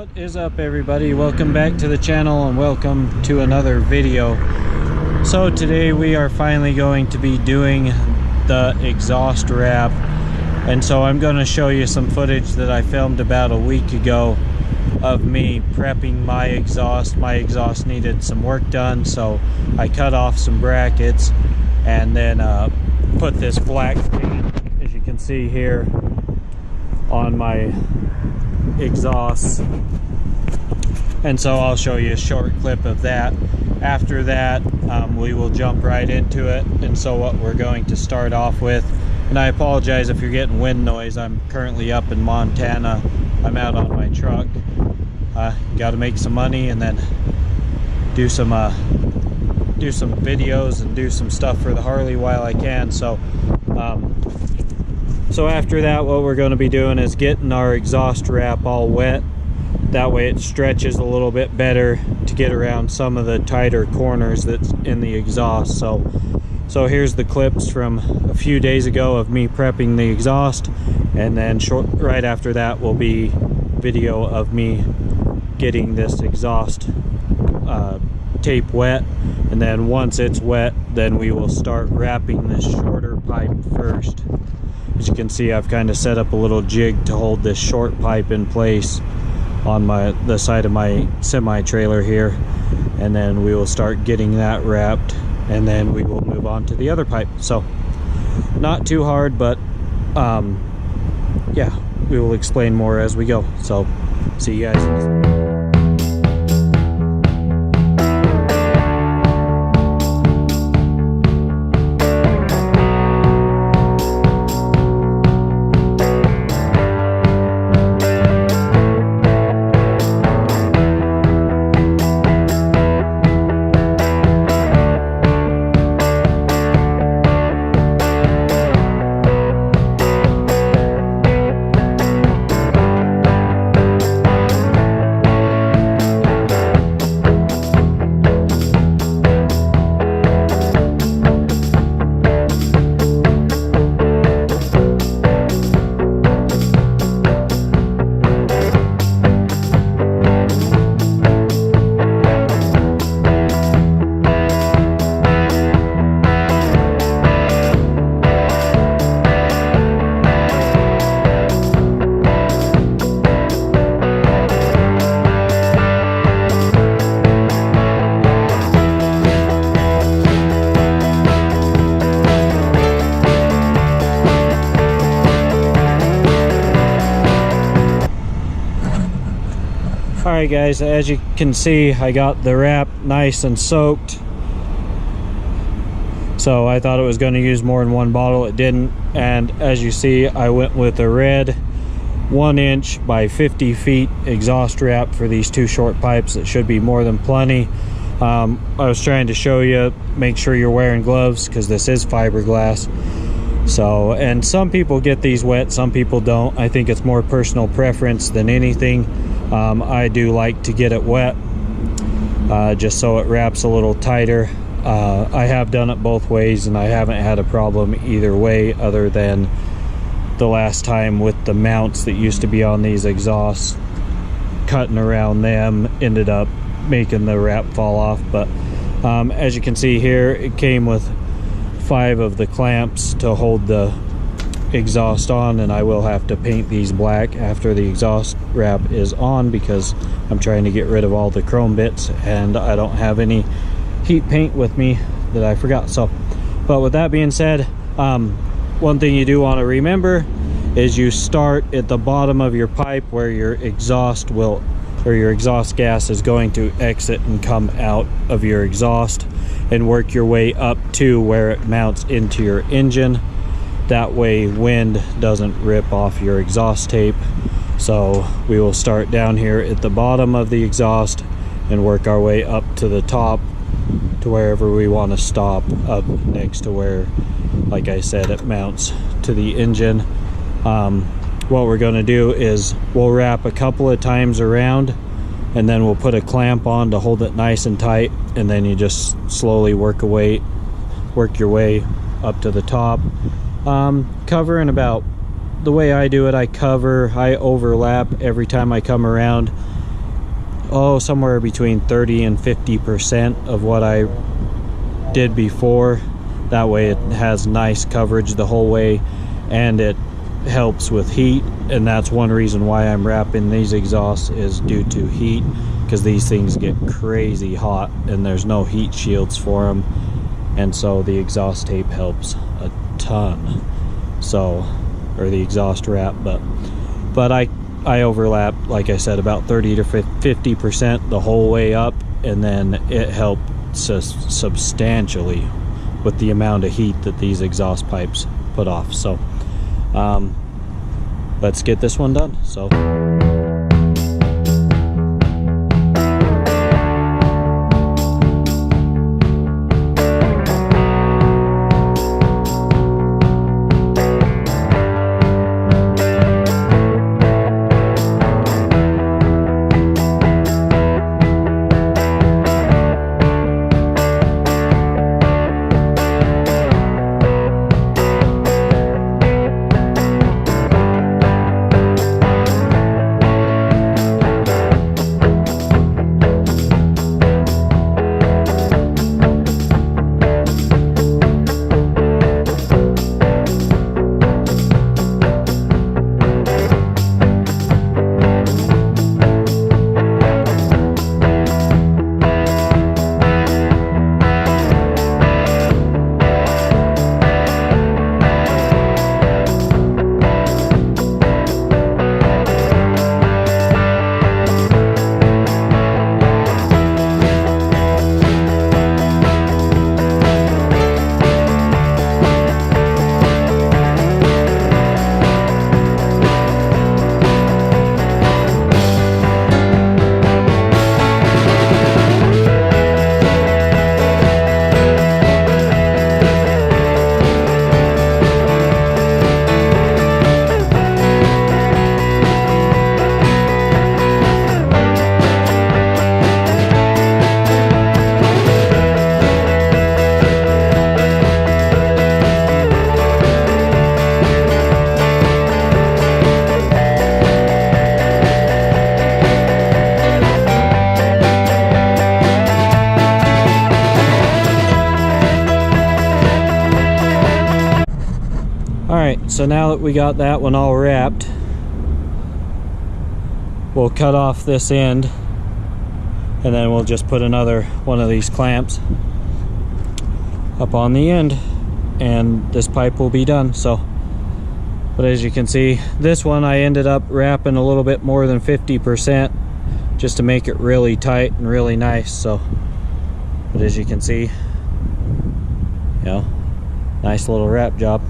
What is up, everybody? Welcome back to the channel and welcome to another video. So today we are finally going to be doing the exhaust wrap, and so I'm going to show you some footage that I filmed about a week ago of me prepping my exhaust. My exhaust needed some work done, so I cut off some brackets and then put this black paint, as you can see here, on my exhaust. And so I'll show you a short clip of that. After that, we will jump right into it. And so what we're going to start off with, and I apologize if you're getting wind noise, I'm currently up in Montana. I'm out on my truck. Got to make some money and then do some videos and do some stuff for the Harley while I can. So after that, what we're going to be doing is getting our exhaust wrap all wet. That way it stretches a little bit better to get around some of the tighter corners that's in the exhaust. So here's the clips from a few days ago of me prepping the exhaust, and then right after that will be video of me getting this exhaust tape wet. And then once it's wet, then we will start wrapping this shorter pipe first. As you can see, I've kind of set up a little jig to hold this short pipe in place on the side of my semi-trailer here, and then we will start getting that wrapped, and then we will move on to the other pipe. So not too hard, but yeah, we will explain more as we go. So see you guys. Alright guys, as you can see, I got the wrap nice and soaked. So I thought it was going to use more than one bottle, it didn't. And as you see, I went with a red 1 inch by 50 feet exhaust wrap for these two short pipes. It should be more than plenty. I was trying to show you, make sure you're wearing gloves because this is fiberglass. So, and some people get these wet, some people don't. I think it's more personal preference than anything. I do like to get it wet, just so it wraps a little tighter. I have done it both ways and I haven't had a problem either way, other than the last time with the mounts that used to be on these exhausts. Cutting around them ended up making the wrap fall off. But as you can see here, it came with 5 of the clamps to hold the exhaust on, and I will have to paint these black after the exhaust wrap is on because I'm trying to get rid of all the chrome bits and I don't have any heat paint with me that I forgot. So, but with that being said, one thing you do want to remember is you start at the bottom of your pipe where your exhaust will, or your exhaust gas is going to exit and come out of your exhaust, and work your way up to where it mounts into your engine. That way wind doesn't rip off your exhaust tape. So we will start down here at the bottom of the exhaust and work our way up to the top to wherever we want to stop, up next to where, like I said, it mounts to the engine. What we're going to do is we'll wrap a couple of times around, and then we'll put a clamp on to hold it nice and tight, and then you just slowly work your way up to the top. Covering about, the way I do it, I overlap every time I come around, somewhere between 30 and 50% of what I did before. That way it has nice coverage the whole way, and it helps with heat. And that's one reason why I'm wrapping these exhausts, is due to heat, because these things get crazy hot and there's no heat shields for them, and so the exhaust tape helps a ton. So, or the exhaust wrap, but I overlap, like I said, about 30 to 50% the whole way up, and then it helped substantially with the amount of heat that these exhaust pipes put off. So let's get this one done. So so now that we got that one all wrapped, we'll cut off this end, and then we'll just put another one of these clamps up on the end, and this pipe will be done. So, but as you can see, this one I ended up wrapping a little bit more than 50% just to make it really tight and really nice. So, but as you can see, you know, nice little wrap job.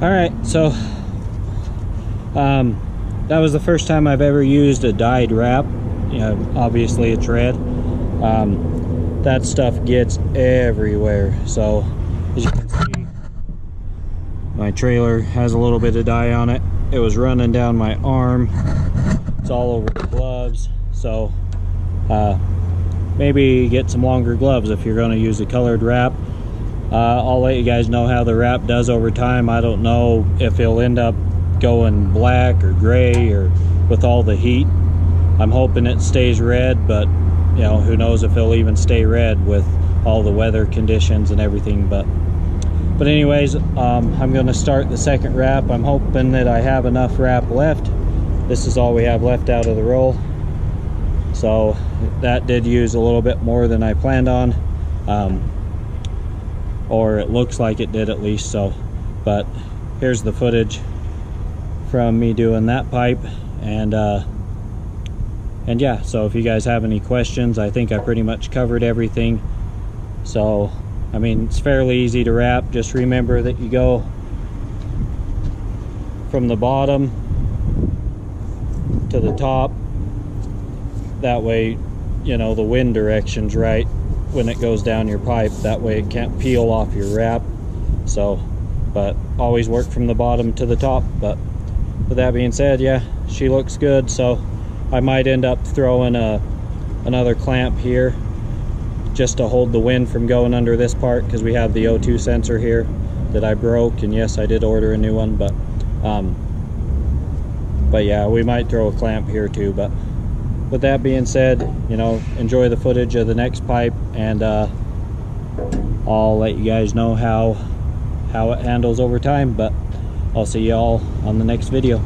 Alright, so that was the first time I've ever used a dyed wrap. You know, obviously it's red. That stuff gets everywhere. So as you can see, my trailer has a little bit of dye on it. It was running down my arm. It's all over the gloves. So maybe get some longer gloves if you're going to use a colored wrap. I'll let you guys know how the wrap does over time. I don't know if it'll end up going black or gray or with all the heat. I'm hoping it stays red, but you know, who knows if it'll even stay red with all the weather conditions and everything. But anyways, I'm going to start the second wrap. I'm hoping that I have enough wrap left. This is all we have left out of the roll. So that did use a little bit more than I planned on. Or it looks like it did at least. So, but here's the footage from me doing that pipe, and yeah, so if you guys have any questions, I think I pretty much covered everything. So I mean, it's fairly easy to wrap. Just remember that you go from the bottom to the top. That way you know, the wind direction's right when it goes down your pipe. That way it can't peel off your wrap. So, but always work from the bottom to the top. But with that being said, yeah, she looks good. So I might end up throwing another clamp here just to hold the wind from going under this part, because we have the O2 sensor here that I broke, and yes, I did order a new one. But yeah, we might throw a clamp here too. But with that being said, you know, enjoy the footage of the next pipe, and I'll let you guys know how it handles over time. But I'll see y'all on the next video.